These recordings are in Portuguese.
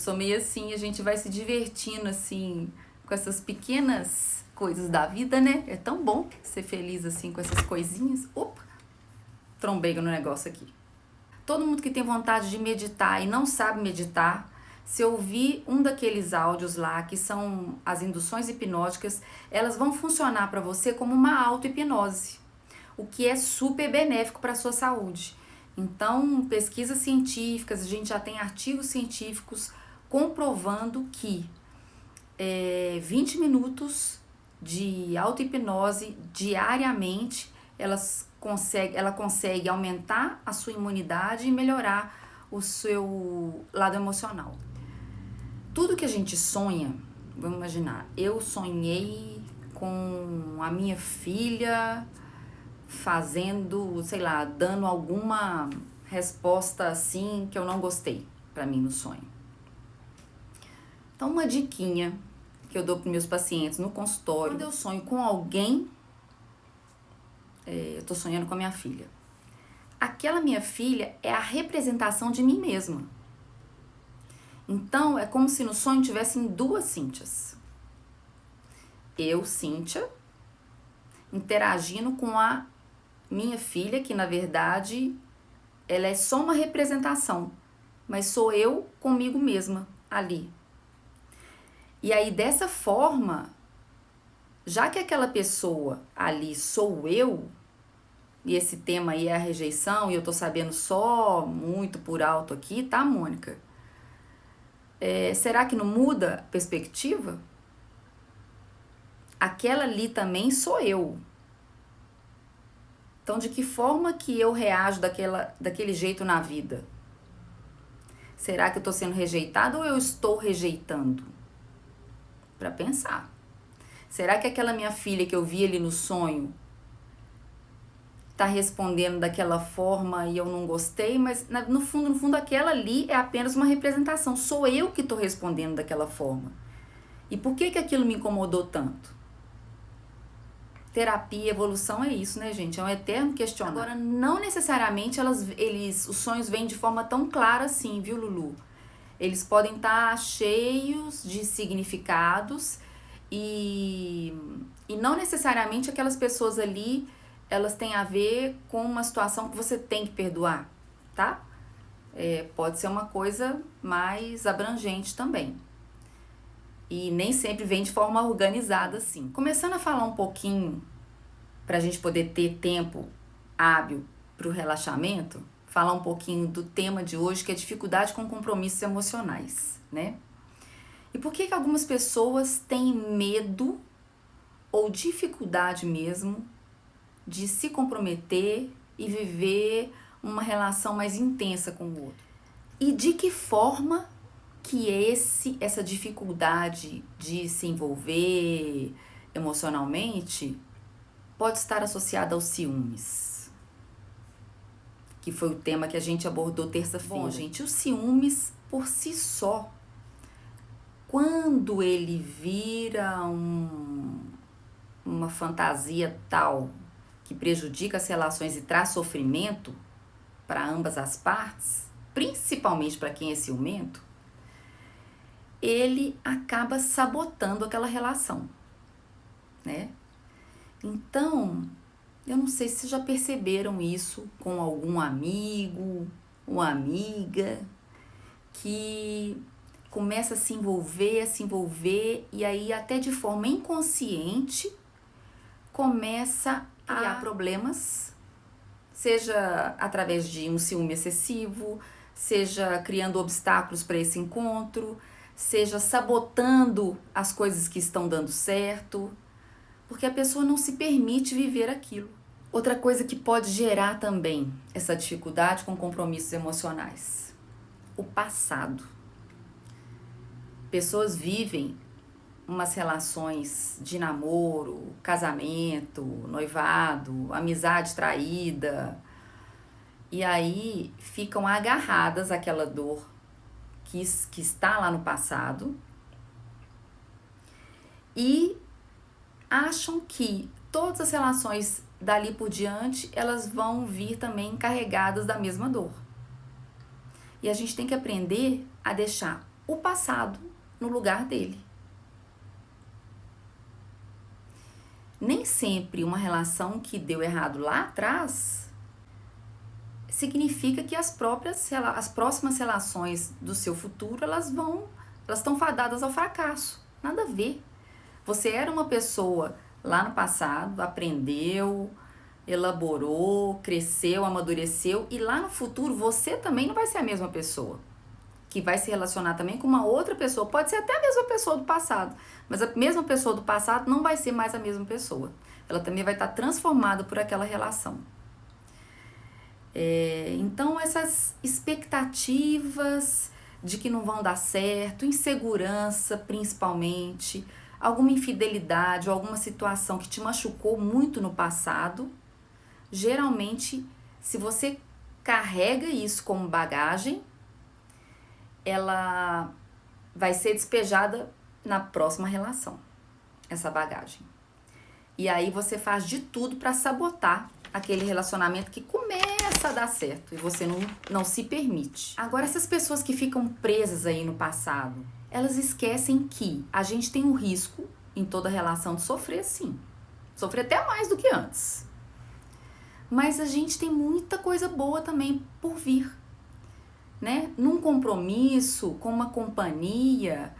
sou meio assim, a gente vai se divertindo assim com essas pequenas coisas da vida, né? É tão bom ser feliz assim com essas coisinhas. Opa, trombei no negócio aqui. Todo mundo que tem vontade de meditar e não sabe meditar, se ouvir um daqueles áudios lá, que são as induções hipnóticas, elas vão funcionar para você como uma auto-hipnose, o que é super benéfico para a sua saúde. Então, pesquisas científicas, a gente já tem artigos científicos comprovando que 20 minutos de auto-hipnose diariamente, ela consegue aumentar a sua imunidade e melhorar o seu lado emocional. Tudo que a gente sonha, vamos imaginar, eu sonhei com a minha filha fazendo, sei lá, dando alguma resposta assim que eu não gostei pra mim no sonho. Então, uma diquinha que eu dou para meus pacientes no consultório, quando eu sonho com alguém, eu tô sonhando com a minha filha. Aquela minha filha é a representação de mim mesma. Então, é como se no sonho tivessem duas Cíntias. Eu, Cíntia, interagindo com a minha filha, que na verdade ela é só uma representação, mas sou eu comigo mesma ali. E aí, dessa forma, já que aquela pessoa ali sou eu, e esse tema aí é a rejeição, e eu tô sabendo só muito por alto aqui, tá, Mônica? Será que não muda a perspectiva? Aquela ali também sou eu. Então, de que forma que eu reajo daquele jeito na vida? Será que eu tô sendo rejeitado ou eu estou rejeitando? Para pensar. Será que aquela minha filha que eu vi ali no sonho tá respondendo daquela forma e eu não gostei, mas no fundo aquela ali é apenas uma representação. Sou eu que tô respondendo daquela forma. E por que aquilo me incomodou tanto? Terapia, evolução é isso, né, gente? É um eterno questionamento. Agora, não necessariamente os sonhos vêm de forma tão clara assim, viu, Lulu? Eles podem estar cheios de significados e não necessariamente aquelas pessoas ali, elas têm a ver com uma situação que você tem que perdoar, tá? Pode ser uma coisa mais abrangente também. E nem sempre vem de forma organizada assim. Começando a falar um pouquinho, pra gente poder ter tempo hábil pro relaxamento, falar um pouquinho do tema de hoje, que é dificuldade com compromissos emocionais, né? E por que algumas pessoas têm medo ou dificuldade mesmo de se comprometer e viver uma relação mais intensa com o outro? E de que forma que essa dificuldade de se envolver emocionalmente pode estar associada aos ciúmes? Que foi o tema que a gente abordou terça-feira. Bom, gente, o ciúmes por si só, quando ele vira uma fantasia tal que prejudica as relações e traz sofrimento para ambas as partes, principalmente para quem é ciumento, ele acaba sabotando aquela relação, né? Então, eu não sei se já perceberam isso com algum amigo, uma amiga, que começa a se envolver, e aí até de forma inconsciente começa a criar problemas, seja através de um ciúme excessivo, seja criando obstáculos para esse encontro, seja sabotando as coisas que estão dando certo, porque a pessoa não se permite viver aquilo. Outra coisa que pode gerar também essa dificuldade com compromissos emocionais: o passado. Pessoas vivem umas relações de namoro, casamento, noivado, amizade traída, e aí ficam agarradas àquela dor que está lá no passado e acham que todas as relações dali por diante, elas vão vir também carregadas da mesma dor. E a gente tem que aprender a deixar o passado no lugar dele. Nem sempre uma relação que deu errado lá atrás significa que as próximas relações do seu futuro, elas estão fadadas ao fracasso. Nada a ver. Você era uma pessoa lá no passado, aprendeu, elaborou, cresceu, amadureceu, e lá no futuro você também não vai ser a mesma pessoa, que vai se relacionar também com uma outra pessoa. Pode ser até a mesma pessoa do passado, mas a mesma pessoa do passado não vai ser mais a mesma pessoa. Ela também vai estar transformada por aquela relação. Então, essas expectativas de que não vão dar certo, insegurança principalmente, alguma infidelidade ou alguma situação que te machucou muito no passado, geralmente, se você carrega isso como bagagem, ela vai ser despejada na próxima relação, essa bagagem. E aí você faz de tudo para sabotar aquele relacionamento que começa a dar certo e você não se permite. Agora, essas pessoas que ficam presas aí no passado, elas esquecem que a gente tem um risco em toda relação de sofrer, sim. Sofrer até mais do que antes. Mas a gente tem muita coisa boa também por vir, né? Num compromisso, com uma companhia,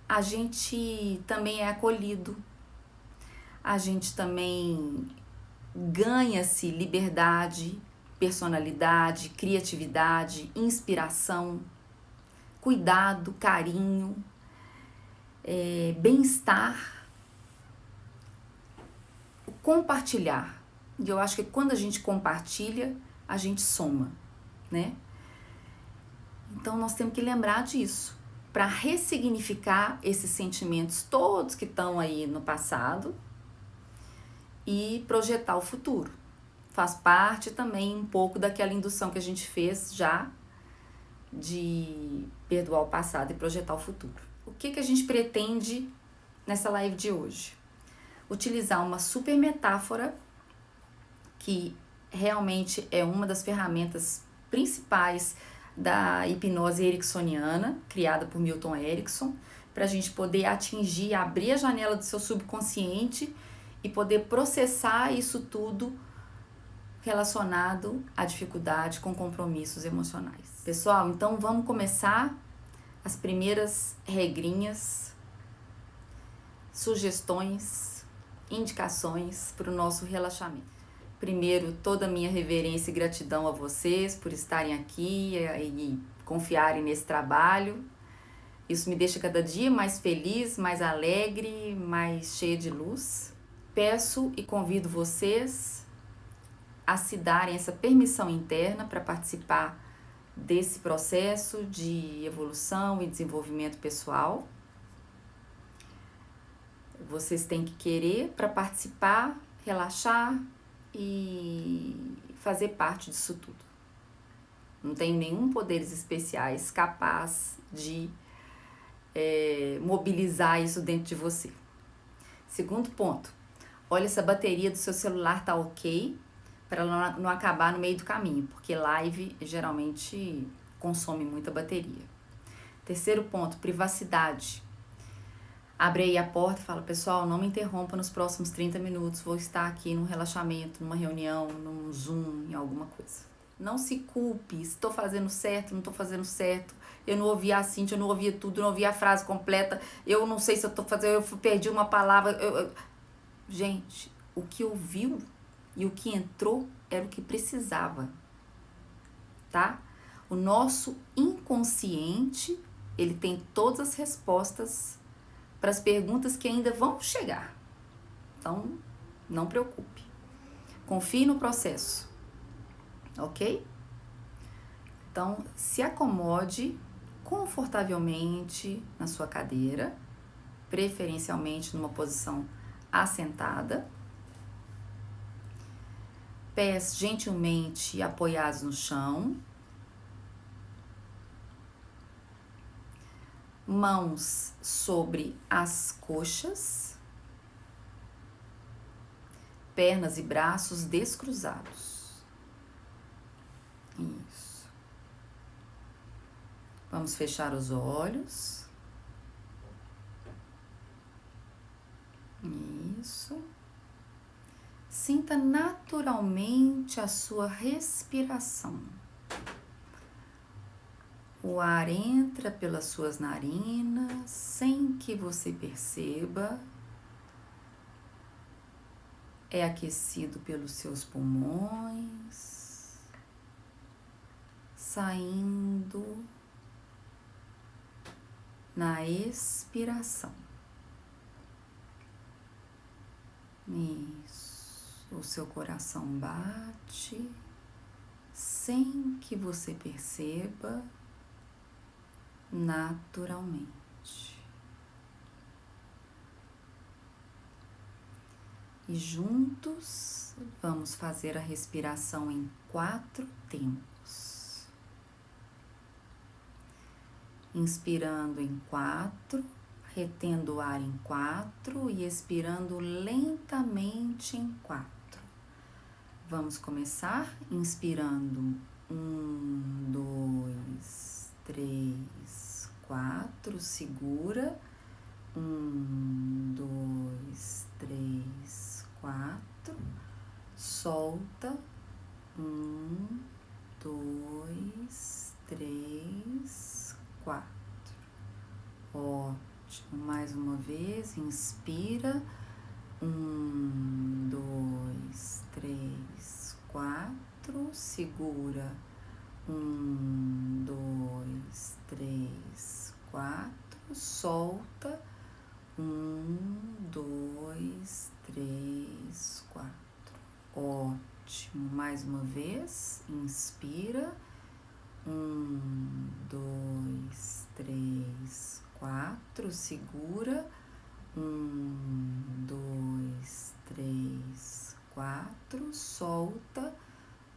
a gente também é acolhido. A gente também ganha-se liberdade, personalidade, criatividade, inspiração, cuidado, carinho, bem-estar, compartilhar. E eu acho que quando a gente compartilha, a gente soma, né? Então nós temos que lembrar disso, para ressignificar esses sentimentos todos que estão aí no passado e projetar o futuro. Faz parte também um pouco daquela indução que a gente fez já de perdoar o passado e projetar o futuro. O que a gente pretende nessa live de hoje? Utilizar uma super metáfora que realmente é uma das ferramentas principais da hipnose ericksoniana, criada por Milton Erickson, para a gente poder atingir, abrir a janela do seu subconsciente e poder processar isso tudo relacionado à dificuldade com compromissos emocionais. Pessoal, então vamos começar as primeiras regrinhas, sugestões, indicações para o nosso relaxamento. Primeiro, toda a minha reverência e gratidão a vocês por estarem aqui e confiarem nesse trabalho. Isso me deixa cada dia mais feliz, mais alegre, mais cheia de luz. Peço e convido vocês a se darem essa permissão interna para participar desse processo de evolução e desenvolvimento pessoal. Vocês têm que querer para participar, relaxar e fazer parte disso tudo. Não tem nenhum poderes especiais capaz de mobilizar isso dentro de você. Segundo ponto, olha se a bateria do seu celular tá ok, para ela não acabar no meio do caminho, porque live geralmente consome muita bateria. Terceiro ponto, privacidade. Abre aí a porta e fala, pessoal, não me interrompa nos próximos 30 minutos, vou estar aqui num relaxamento, numa reunião, num Zoom, em alguma coisa. Não se culpe, estou fazendo certo, não estou fazendo certo, eu não ouvi a Cíntia, eu não ouvi tudo, eu não ouvi a frase completa, eu não sei se eu estou fazendo, eu perdi uma palavra. Gente, o que ouviu e o que entrou era o que precisava, tá? O nosso inconsciente, ele tem todas as respostas para as perguntas que ainda vão chegar. Então, não preocupe. Confie no processo, ok? Então, se acomode confortavelmente na sua cadeira, preferencialmente numa posição assentada. Pés gentilmente apoiados no chão. Mãos sobre as coxas. Pernas e braços descruzados. Isso. Vamos fechar os olhos. Isso. Sinta naturalmente a sua respiração. O ar entra pelas suas narinas sem que você perceba. É aquecido pelos seus pulmões, saindo na expiração. Isso. O seu coração bate sem que você perceba, naturalmente. E juntos vamos fazer a respiração em 4 tempos. Inspirando em 4, retendo o ar em 4 e expirando lentamente em 4. Vamos começar inspirando 1, 2, 3, 4, segura, 1, 2, 3, 4, solta, 1, 2, 3, 4. Ótimo, mais uma vez, inspira, 1, 2, 3, 4, segura, 1, 2, 3, 4, solta, 1, 2, 3, 4. Ótimo, mais uma vez, inspira, 1, 2, 3, 4, segura, 1, 2, 3, 4, solta,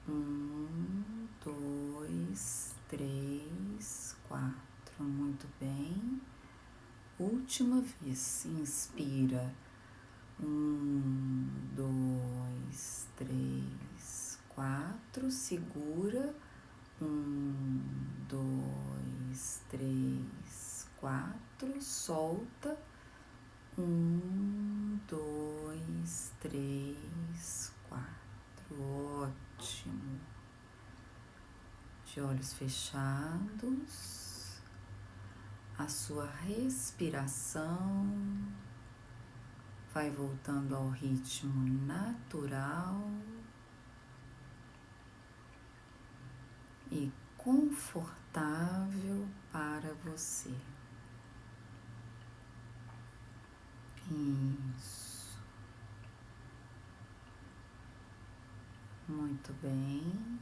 1, 2, 3, 4. Muito bem. Última vez, inspira, 1, 2, 3, 4, segura, 1, 2, 3, 4, solta, 1, 2, 3, 4. Ótimo. De olhos fechados, a sua respiração vai voltando ao ritmo natural e confortável para você. Isso. Muito bem.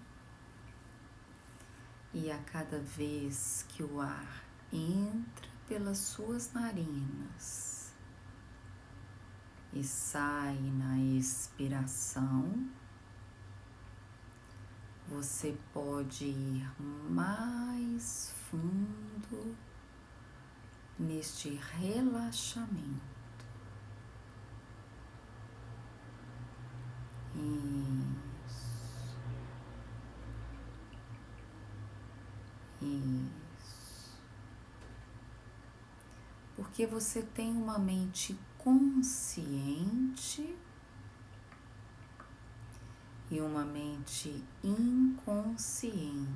E a cada vez que o ar entra pelas suas narinas e sai na expiração, você pode ir mais fundo neste relaxamento. Isso. Porque você tem uma mente consciente e uma mente inconsciente,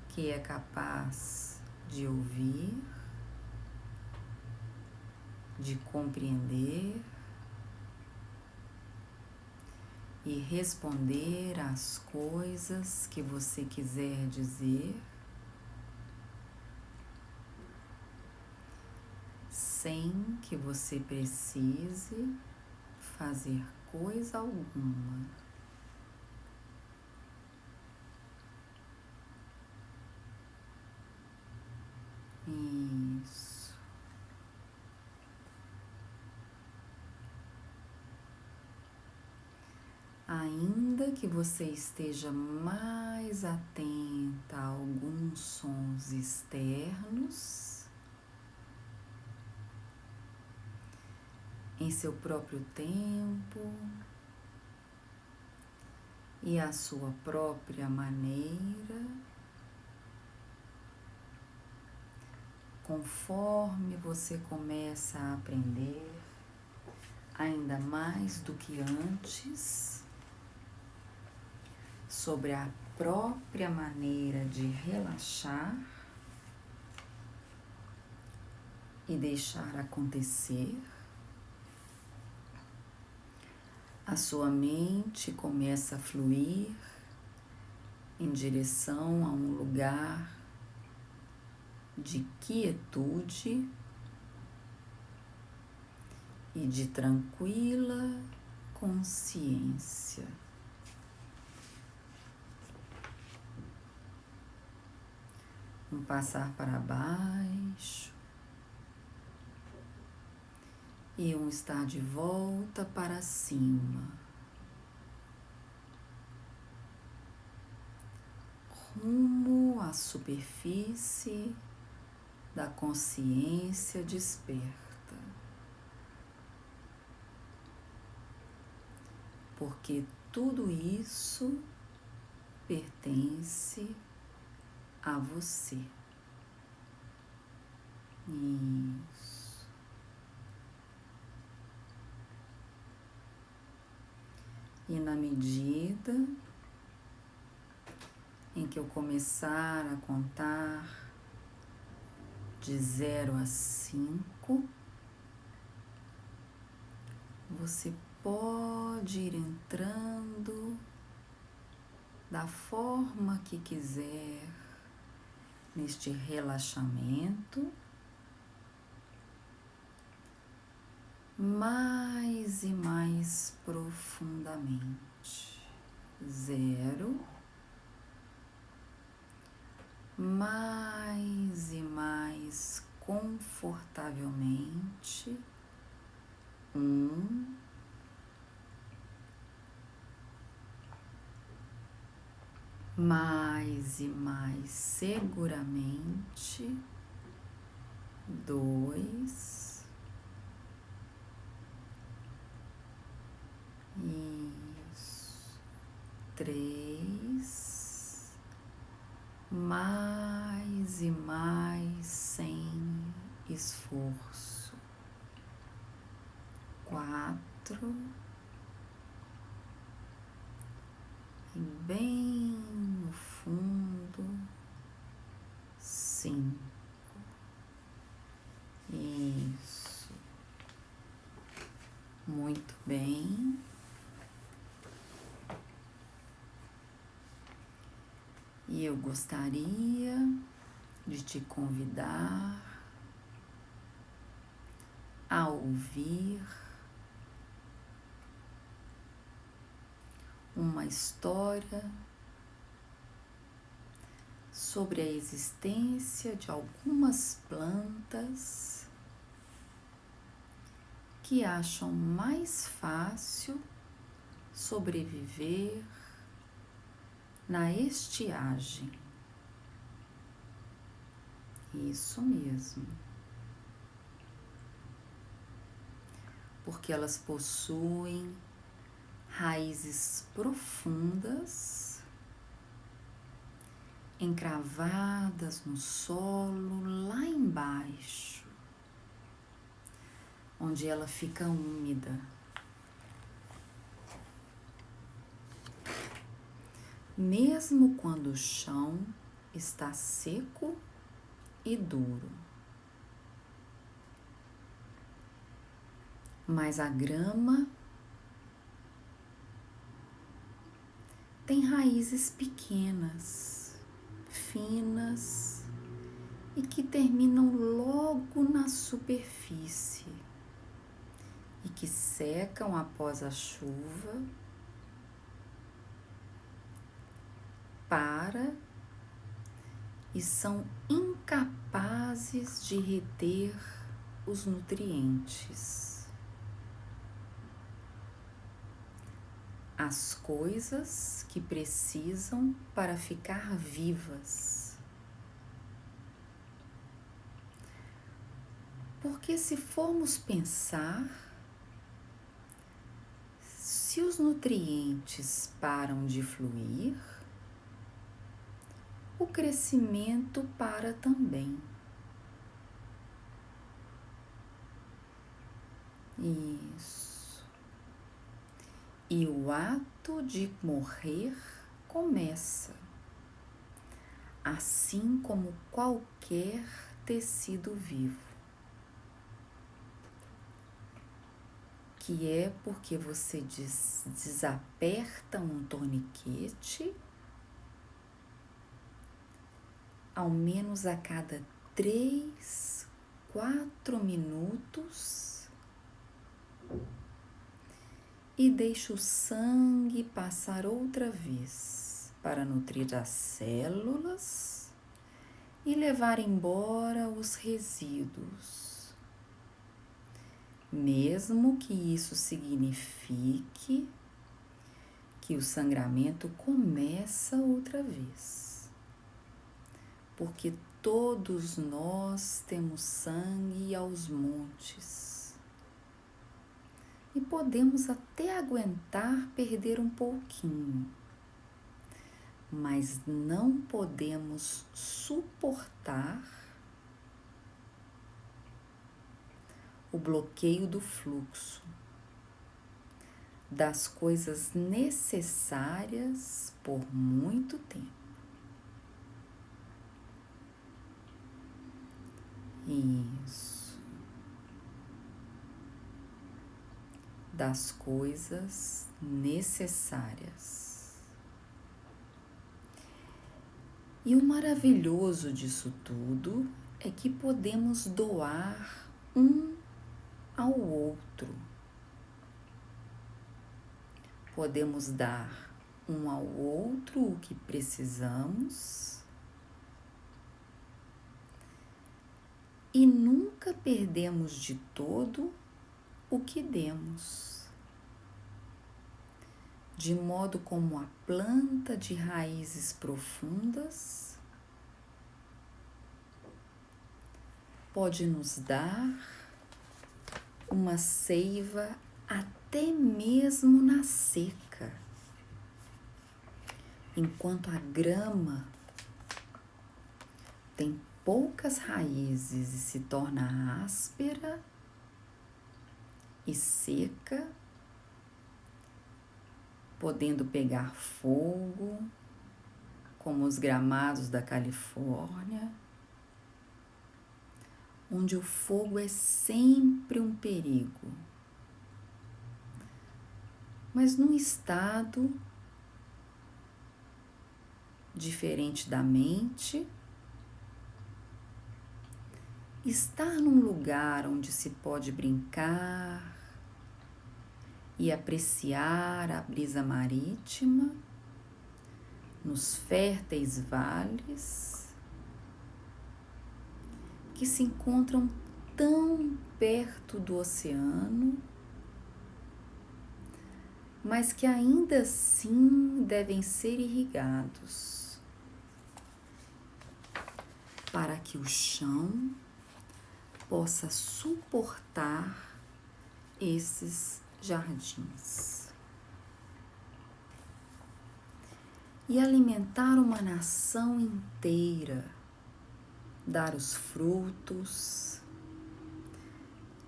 que é capaz de ouvir, de compreender e responder às coisas que você quiser dizer, sem que você precise fazer coisa alguma. Isso. Ainda que você esteja mais atenta a alguns sons externos, em seu próprio tempo, e à sua própria maneira, conforme você começa a aprender ainda mais do que antes sobre a própria maneira de relaxar e deixar acontecer, a sua mente começa a fluir em direção a um lugar de quietude e de tranquila consciência. Um passar para baixo e um estar de volta para cima, rumo à superfície da consciência desperta. Porque tudo isso pertence a você. Isso. E na medida em que eu começar a contar de 0 a 5, você pode ir entrando da forma que quiser neste relaxamento, mais e mais profundamente. 0, mais e mais confortavelmente. 1, mais e mais seguramente. 2, isso. 3, mais e mais sem esforço. 4, e bem no fundo. 5, isso. Muito bem. E eu gostaria de te convidar a ouvir uma história sobre a existência de algumas plantas que acham mais fácil sobreviver na estiagem. Isso mesmo. Porque elas possuem raízes profundas, encravadas no solo lá embaixo, onde ela fica úmida. Mesmo quando o chão está seco e duro. Mas a grama tem raízes pequenas, finas e que terminam logo na superfície e que secam após a chuva e são incapazes de reter os nutrientes. As coisas que precisam para ficar vivas. Porque se formos pensar, se os os nutrientes param de fluir, o crescimento para também. Isso. E o ato de morrer começa, assim como qualquer tecido vivo, que é porque você desaperta um torniquete ao menos a cada 3, 4 minutos e deixa o sangue passar outra vez para nutrir as células e levar embora os resíduos, mesmo que isso signifique que o sangramento começa outra vez, porque todos nós temos sangue aos montes. E podemos até aguentar perder um pouquinho, mas não podemos suportar o bloqueio do fluxo das coisas necessárias por muito tempo. Isso. Das coisas necessárias. E o maravilhoso disso tudo é que podemos doar um ao outro. Podemos dar um ao outro o que precisamos e nunca perdemos de todo o que demos, de modo como a planta de raízes profundas pode nos dar uma seiva até mesmo na seca, enquanto a grama tem poucas raízes e se torna áspera e seca, podendo pegar fogo, como os gramados da Califórnia, onde o fogo é sempre um perigo, mas num estado diferente da mente. Estar num lugar onde se pode brincar e apreciar a brisa marítima, nos férteis vales que se encontram tão perto do oceano, mas que ainda assim devem ser irrigados, para que o chão possa suportar esses jardins e alimentar uma nação inteira, dar os frutos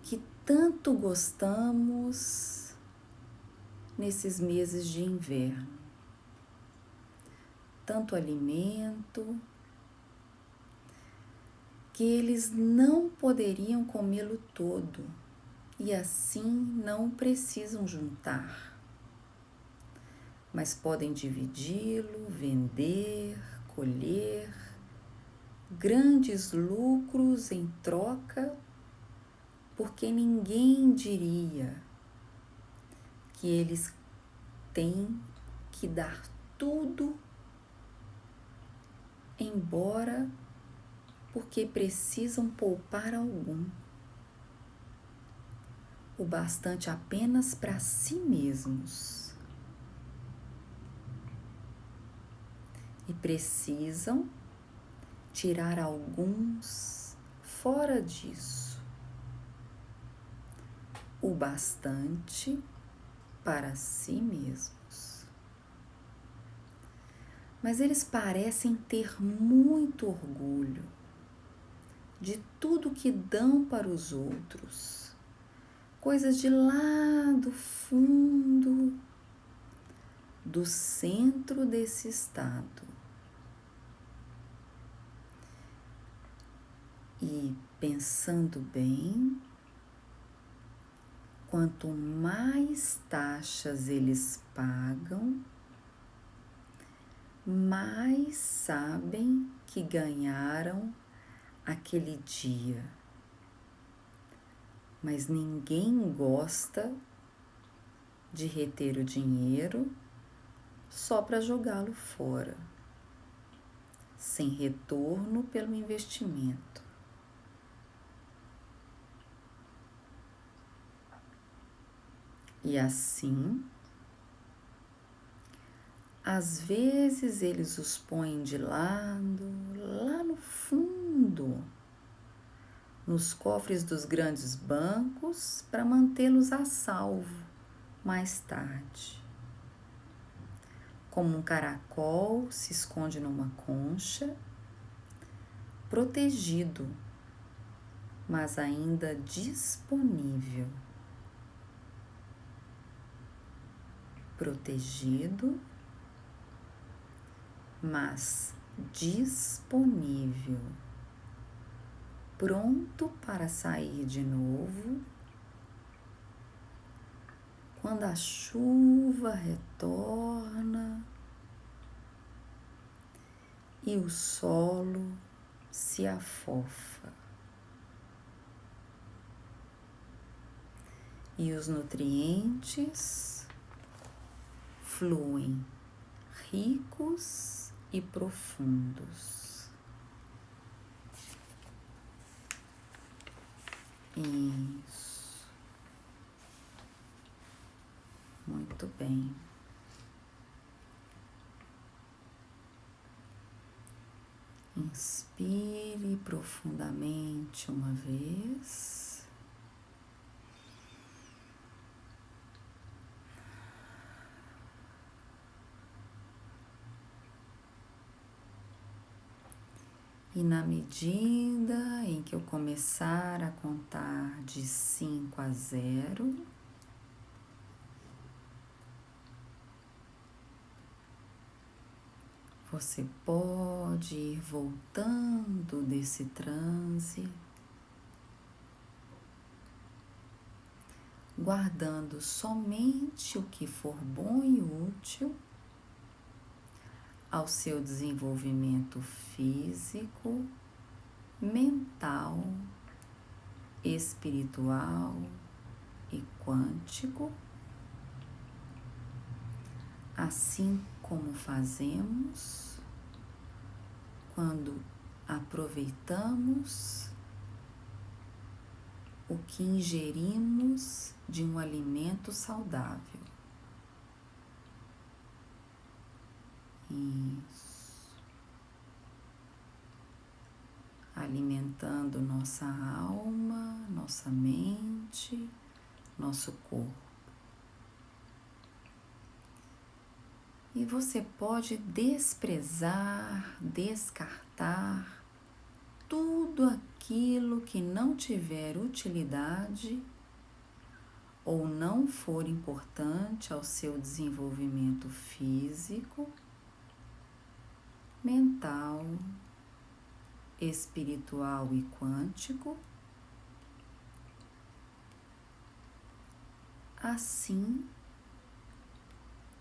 que tanto gostamos nesses meses de inverno, tanto alimento que eles não poderiam comê-lo todo e assim não precisam juntar, mas podem dividi-lo, vender, colher grandes lucros em troca, porque ninguém diria que eles têm que dar tudo embora porque precisam poupar algum, o bastante apenas para si mesmos. E precisam tirar alguns fora disso, o bastante para si mesmos. Mas eles parecem ter muito orgulho de tudo que dão para os outros, coisas de lá do fundo, do centro desse estado. E pensando bem, quanto mais taxas eles pagam, mais sabem que ganharam aquele dia. Mas ninguém gosta de reter o dinheiro só para jogá-lo fora, sem retorno pelo investimento. E assim, às vezes eles os põem de lado, lá no fundo, nos cofres dos grandes bancos, para mantê-los a salvo mais tarde. Como um caracol se esconde numa concha, protegido, mas ainda disponível. Protegido, mas disponível, pronto para sair de novo quando a chuva retorna e o solo se afofa e os nutrientes fluem ricos e profundos. Isso. Muito bem. Inspire profundamente uma vez. E na medida em que eu começar a contar de 5 a 0, você pode ir voltando desse transe, guardando somente o que for bom e útil ao seu desenvolvimento físico, mental, espiritual e quântico, assim como fazemos quando aproveitamos o que ingerimos de um alimento saudável. Isso. Alimentando nossa alma, nossa mente, nosso corpo. E você pode desprezar, descartar tudo aquilo que não tiver utilidade ou não for importante ao seu desenvolvimento físico, mental, espiritual e quântico, assim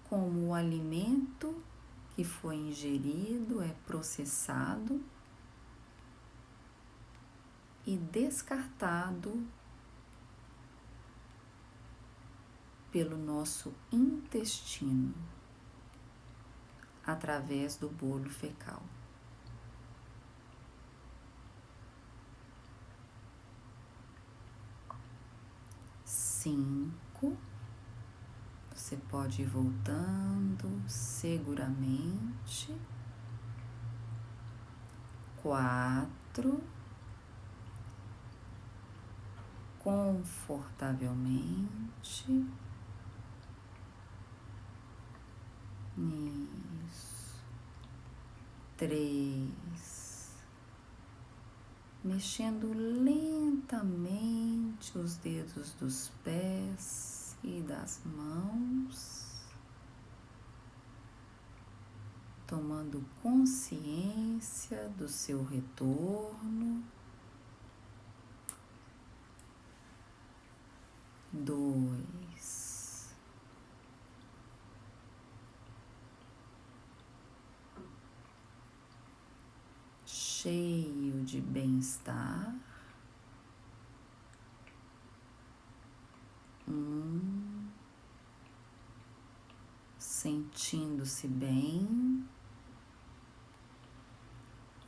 como o alimento que foi ingerido é processado e descartado pelo nosso intestino através do bolo fecal. 5. Você pode ir voltando seguramente. 4. Confortavelmente. Isso. 3. Mexendo lentamente os dedos dos pés e das mãos, tomando consciência do seu retorno. 2. Cheio de bem-estar. 1. Sentindo-se bem.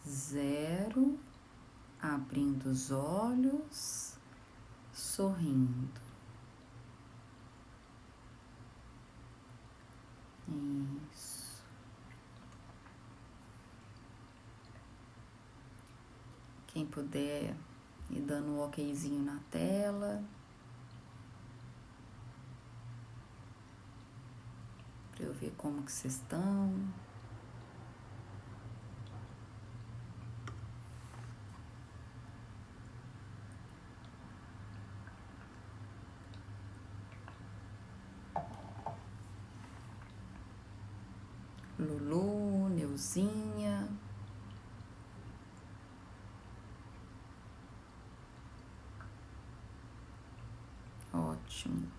0. Abrindo os olhos, sorrindo. Isso. Quem puder ir dando um okzinho na tela, para eu ver como que vocês estão. Lulu, Neuzinha. Ótimo.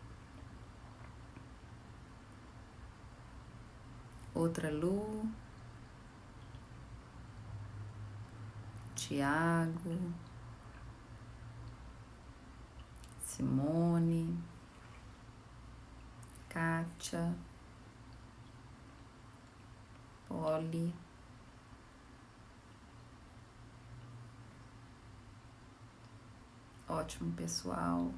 Outra Lu. Tiago. Simone. Kátia. Polly. Ótimo, pessoal.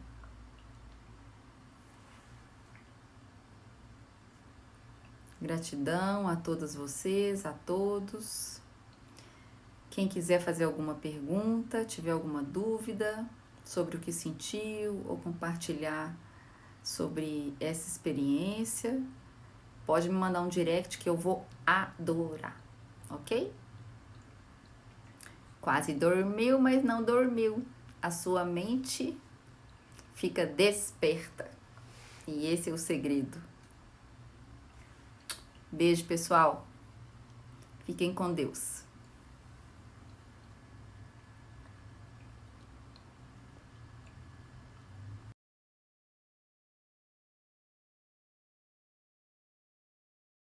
Gratidão a todas vocês, a todos. Quem quiser fazer alguma pergunta, tiver alguma dúvida sobre o que sentiu ou compartilhar sobre essa experiência, pode me mandar um direct que eu vou adorar, ok? Quase dormiu, mas não dormiu. A sua mente fica desperta. E esse é o segredo. Beijo, pessoal. Fiquem com Deus.